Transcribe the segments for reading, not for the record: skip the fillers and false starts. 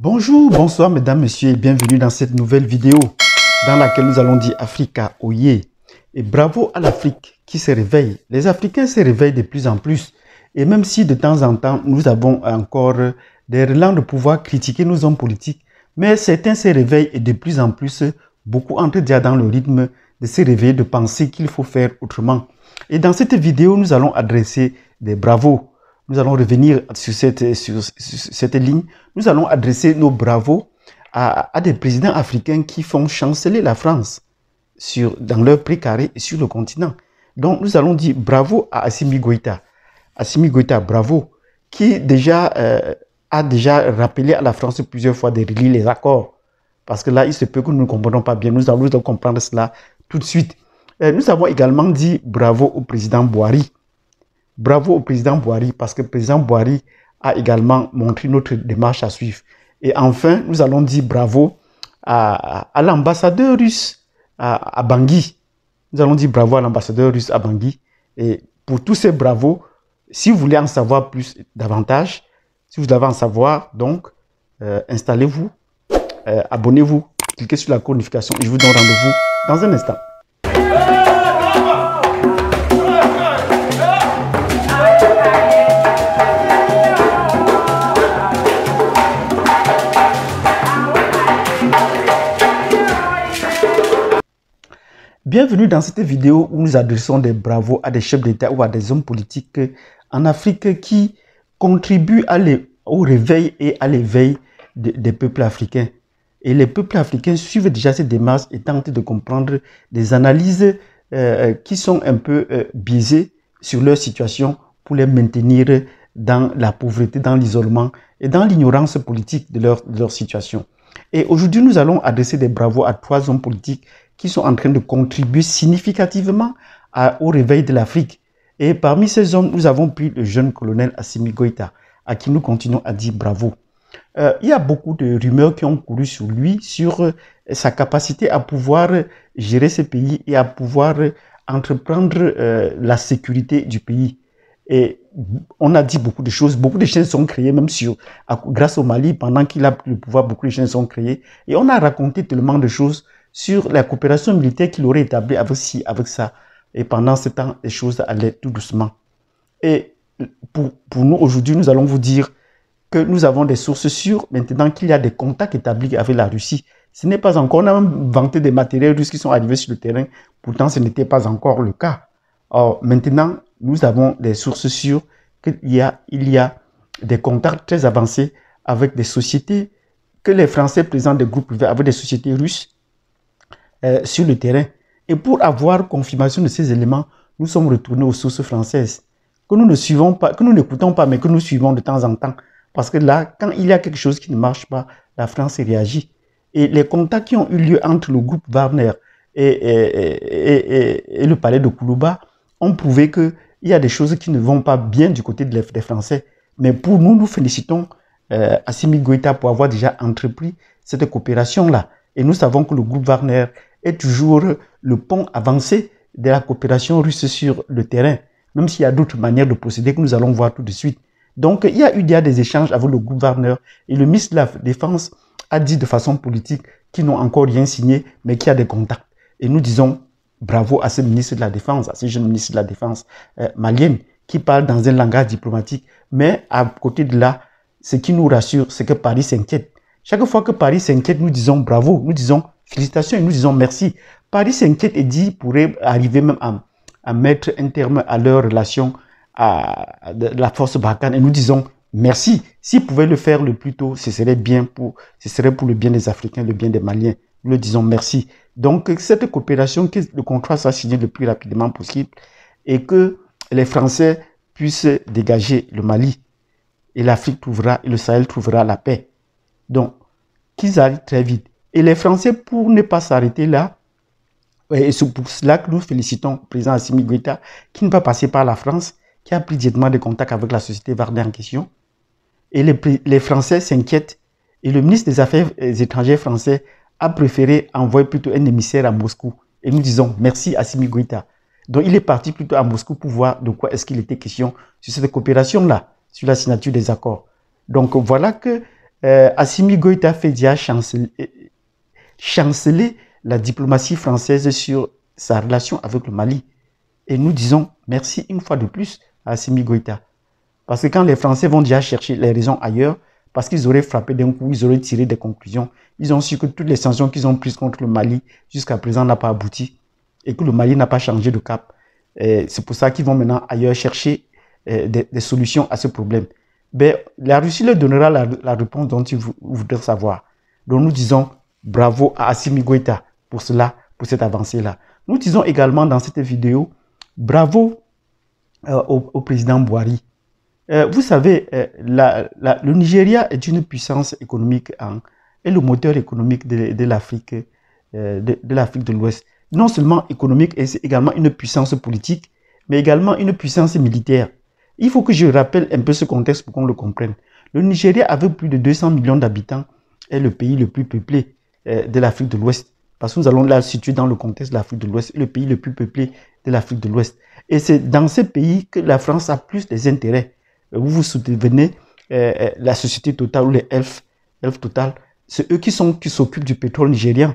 Bonjour, bonsoir mesdames, messieurs et bienvenue dans cette nouvelle vidéo dans laquelle nous allons dire Africa Oye. Et bravo à l'Afrique qui se réveille. Les Africains se réveillent de plus en plus. Et même si de temps en temps nous avons encore des relents de pouvoir critiquer nos hommes politiques, mais certains se réveillent et de plus en plus, beaucoup entrent déjà dans le rythme de se réveiller, de penser qu'il faut faire autrement. Et dans cette vidéo, nous allons adresser des bravos. Nous allons revenir sur cette ligne. Nous allons adresser nos bravos à des présidents africains qui font chanceler la France dans leur précaré et sur le continent. Donc, nous allons dire bravo à Assimi Goïta. Assimi Goïta, bravo, qui a déjà rappelé à la France plusieurs fois de relire les accords. Parce que là, il se peut que nous ne comprenons pas bien. Nous allons comprendre cela tout de suite. Nous avons également dit bravo au président Boari. Bravo au président Boari parce que le président Boari a également montré notre démarche à suivre. Et enfin, nous allons dire bravo à l'ambassadeur russe à Bangui. Nous allons dire bravo à l'ambassadeur russe à Bangui. Et pour tous ces bravos, si vous voulez en savoir davantage, si vous avez en savoir, donc, installez-vous, abonnez-vous, cliquez sur la notification et je vous donne rendez-vous dans un instant. Bienvenue dans cette vidéo où nous adressons des bravos à des chefs d'État ou à des hommes politiques en Afrique qui contribuent au réveil et à l'éveil des peuples africains. Et les peuples africains suivent déjà cette démarche et tentent de comprendre des analyses qui sont un peu biaisées sur leur situation pour les maintenir dans la pauvreté, dans l'isolement et dans l'ignorance politique de leur situation. Et aujourd'hui, nous allons adresser des bravos à 3 hommes politiques qui sont en train de contribuer significativement au réveil de l'Afrique. Et parmi ces hommes, nous avons pris le jeune colonel Assimi Goïta, à qui nous continuons à dire bravo. Il y a beaucoup de rumeurs qui ont couru sur lui, sur sa capacité à pouvoir gérer ce pays et à pouvoir entreprendre la sécurité du pays. Et on a dit beaucoup de choses, beaucoup de chaînes sont créées, même grâce au Mali, pendant qu'il a pris le pouvoir, beaucoup de chaînes sont créées. Et on a raconté tellement de choses sur la coopération militaire qu'il aurait établie avec ça. Et pendant ce temps, les choses allaient tout doucement. Et pour nous, aujourd'hui, nous allons vous dire que nous avons des sources sûres, maintenant qu'il y a des contacts établis avec la Russie. Ce n'est pas encore, on a même vanté des matériels russes qui sont arrivés sur le terrain, pourtant ce n'était pas encore le cas. Or, maintenant, nous avons des sources sûres qu'il y a des contacts très avancés avec des sociétés que les Français présentent des groupes privés avec des sociétés russes sur le terrain. Et pour avoir confirmation de ces éléments, nous sommes retournés aux sources françaises, que nous ne suivons pas, que nous n'écoutons pas, mais que nous suivons de temps en temps. Parce que là, quand il y a quelque chose qui ne marche pas, la France réagit. Et les contacts qui ont eu lieu entre le groupe Wagner et le palais de Koulouba ont prouvé qu'il y a des choses qui ne vont pas bien du côté des Français. Mais pour nous, nous félicitons Assimi Goïta pour avoir déjà entrepris cette coopération-là. Et nous savons que le groupe Wagner est toujours le pont avancé de la coopération russe sur le terrain, même s'il y a d'autres manières de procéder que nous allons voir tout de suite. Donc, il y a eu des échanges avec le groupe Wagner et le ministre de la Défense a dit de façon politique qu'ils n'ont encore rien signé, mais qu'il y a des contacts. Et nous disons bravo à ce ministre de la Défense, à ce jeune ministre de la Défense malien qui parle dans un langage diplomatique. Mais à côté de là, ce qui nous rassure, c'est que Paris s'inquiète. Chaque fois que Paris s'inquiète, nous disons bravo, nous disons félicitations et nous disons merci. Paris s'inquiète et pourrait arriver même à mettre un terme à leur relation à la force Barkhane et nous disons merci. S'ils pouvaient le faire le plus tôt, ce serait pour le bien des Africains, le bien des Maliens. Nous le disons merci. Donc cette coopération, que le contrat soit signé le plus rapidement possible et que les Français puissent dégager le Mali et l'Afrique trouvera, et le Sahel trouvera la paix. Donc, qu'ils arrivent très vite. Et les Français, pour ne pas s'arrêter là, et c'est pour cela que nous félicitons le président Assimi Goïta, qui ne va passer par la France, qui a pris directement des contacts avec la société Wagner en question. Et les Français s'inquiètent. Et le ministre des Affaires étrangères français a préféré envoyer plutôt un émissaire à Moscou. Et nous disons merci à Assimi Goïta. Donc, il est parti plutôt à Moscou pour voir de quoi est-ce qu'il était question sur cette coopération-là, sur la signature des accords. Donc, voilà que Assimi Goïta fait déjà chanceler la diplomatie française sur sa relation avec le Mali. Et nous disons merci une fois de plus à Assimi Goïta. Parce que quand les Français vont déjà chercher les raisons ailleurs, parce qu'ils auraient frappé d'un coup, ils auraient tiré des conclusions, ils ont su que toutes les sanctions qu'ils ont prises contre le Mali jusqu'à présent n'ont pas abouti et que le Mali n'a pas changé de cap. C'est pour ça qu'ils vont maintenant ailleurs chercher des solutions à ce problème. Ben, la Russie leur donnera la réponse dont ils voudraient savoir. Donc nous disons bravo à Assimi Goïta pour cela, pour cette avancée-là. Nous disons également dans cette vidéo bravo au président Buhari. Vous savez, le Nigeria est une puissance économique et le moteur économique de l'Afrique de l'Ouest. Non seulement économique, et c'est également une puissance politique, mais également une puissance militaire. Il faut que je rappelle un peu ce contexte pour qu'on le comprenne. Le Nigeria, avec plus de 200 millions d'habitants, est le pays le plus peuplé de l'Afrique de l'Ouest. Parce que nous allons là situer dans le contexte de l'Afrique de l'Ouest, le pays le plus peuplé de l'Afrique de l'Ouest. Et c'est dans ce pays que la France a plus des intérêts. Vous vous souvenez, la société Total ou les Elf Total, c'est eux qui s'occupent du pétrole nigérien,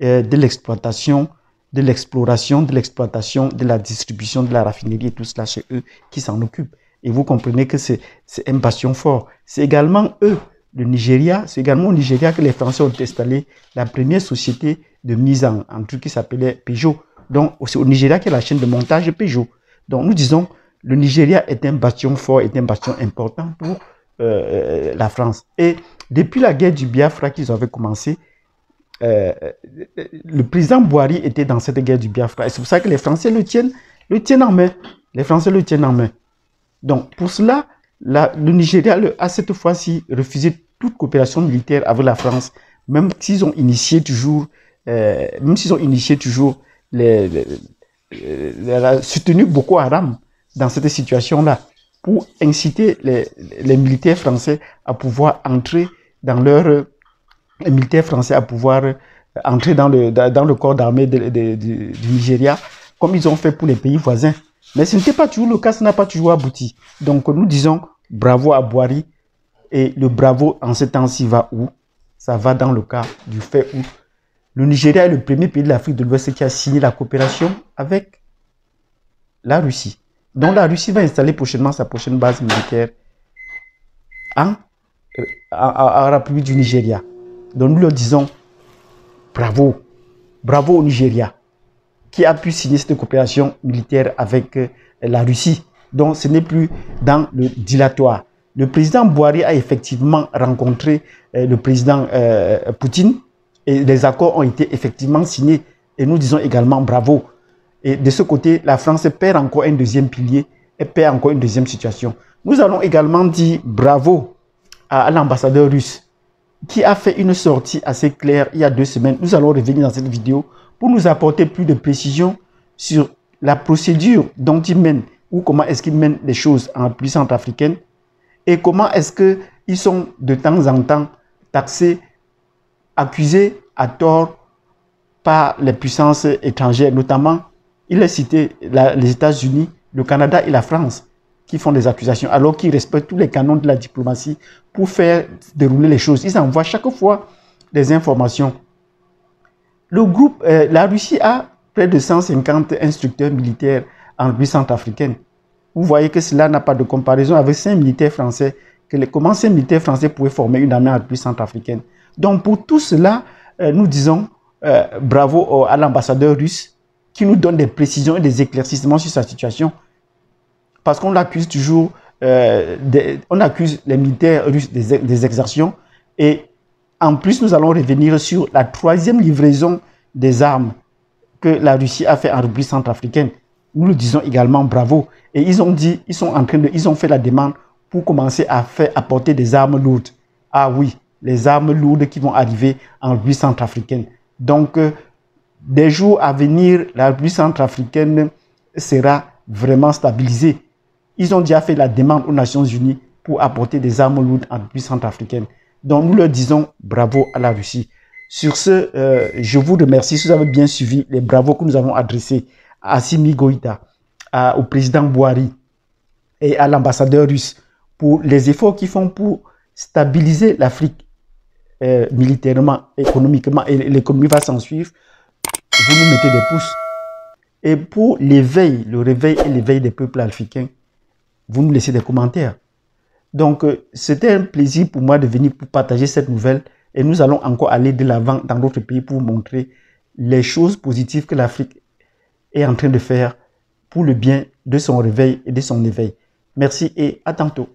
de l'exploitation, de l'exploration, de l'exploitation, de la distribution, de la raffinerie et tout cela, c'est eux qui s'en occupent. Et vous comprenez que c'est un bastion fort. C'est également eux, le Nigeria, c'est également au Nigeria que les Français ont installé la première société de mise en truc qui s'appelait Peugeot. Donc, c'est au Nigeria qu'il y a la chaîne de montage Peugeot. Donc, nous disons, le Nigeria est un bastion fort, est un bastion important pour la France. Et depuis la guerre du Biafra qu'ils avaient commencé, le président Buhari était dans cette guerre du Biafra. Et c'est pour ça que les Français le tiennent en main. Les Français le tiennent en main. Donc, pour cela, le Nigeria a cette fois-ci refusé toute coopération militaire avec la France, même s'ils ont initié toujours, soutenu Boko Haram dans cette situation-là, pour inciter les militaires français à pouvoir entrer dans leur... Les militaires français à pouvoir entrer dans le corps d'armée du Nigeria, comme ils ont fait pour les pays voisins. Mais ce n'était pas toujours le cas, ça n'a pas toujours abouti. Donc nous disons bravo à Buhari, et le bravo en ce temps-ci va où? Ça va dans le cas du fait où le Nigeria est le premier pays de l'Afrique de l'Ouest qui a signé la coopération avec la Russie. Donc la Russie va installer prochainement sa prochaine base militaire en République du Nigeria. Donc nous leur disons bravo, bravo au Nigeria qui a pu signer cette coopération militaire avec la Russie. Donc ce n'est plus dans le dilatoire. Le président Buhari a effectivement rencontré le président Poutine et les accords ont été effectivement signés. Et nous disons également bravo. Et de ce côté, la France perd encore un deuxième pilier et perd encore une deuxième situation. Nous allons également dire bravo à l'ambassadeur russe qui a fait une sortie assez claire il y a 2 semaines. Nous allons revenir dans cette vidéo pour nous apporter plus de précisions sur la procédure dont il mène ou comment est-ce qu'il mène les choses en République centrafricaine et comment est-ce qu'ils sont de temps en temps taxés, accusés à tort par les puissances étrangères, notamment, il a cité les États-Unis, le Canada et la France qui font des accusations alors qu'ils respectent tous les canons de la diplomatie pour faire dérouler les choses. Ils envoient chaque fois des informations. Le groupe, la Russie a près de 150 instructeurs militaires en République centrafricaine. Vous voyez que cela n'a pas de comparaison avec 5 militaires français. Comment 5 militaires français pouvaient former une armée en République centrafricaine? Donc pour tout cela, nous disons bravo à l'ambassadeur russe qui nous donne des précisions et des éclaircissements sur sa situation. Parce qu'on l'accuse toujours, on accuse les militaires russes des exactions. Et en plus, nous allons revenir sur la 3e livraison des armes que la Russie a fait en République centrafricaine. Nous le disons également bravo. Et ils ont dit, ils ont fait la demande pour commencer à faire apporter des armes lourdes. Ah oui, les armes lourdes qui vont arriver en République centrafricaine. Donc, des jours à venir, la République centrafricaine sera vraiment stabilisée. Ils ont déjà fait la demande aux Nations Unies pour apporter des armes lourdes en République centrafricaine. Donc, nous leur disons bravo à la Russie. Sur ce, je vous remercie si vous avez bien suivi les bravos que nous avons adressés à Assimi Goïta, au président Buhari et à l'ambassadeur russe pour les efforts qu'ils font pour stabiliser l'Afrique militairement, économiquement, et l'économie va s'en suivre, vous nous mettez des pouces. Et pour l'éveil, le réveil et l'éveil des peuples africains, vous nous laissez des commentaires. Donc, c'était un plaisir pour moi de venir pour partager cette nouvelle. Et nous allons encore aller de l'avant dans d'autres pays pour vous montrer les choses positives que l'Afrique est en train de faire pour le bien de son réveil et de son éveil. Merci et à tantôt.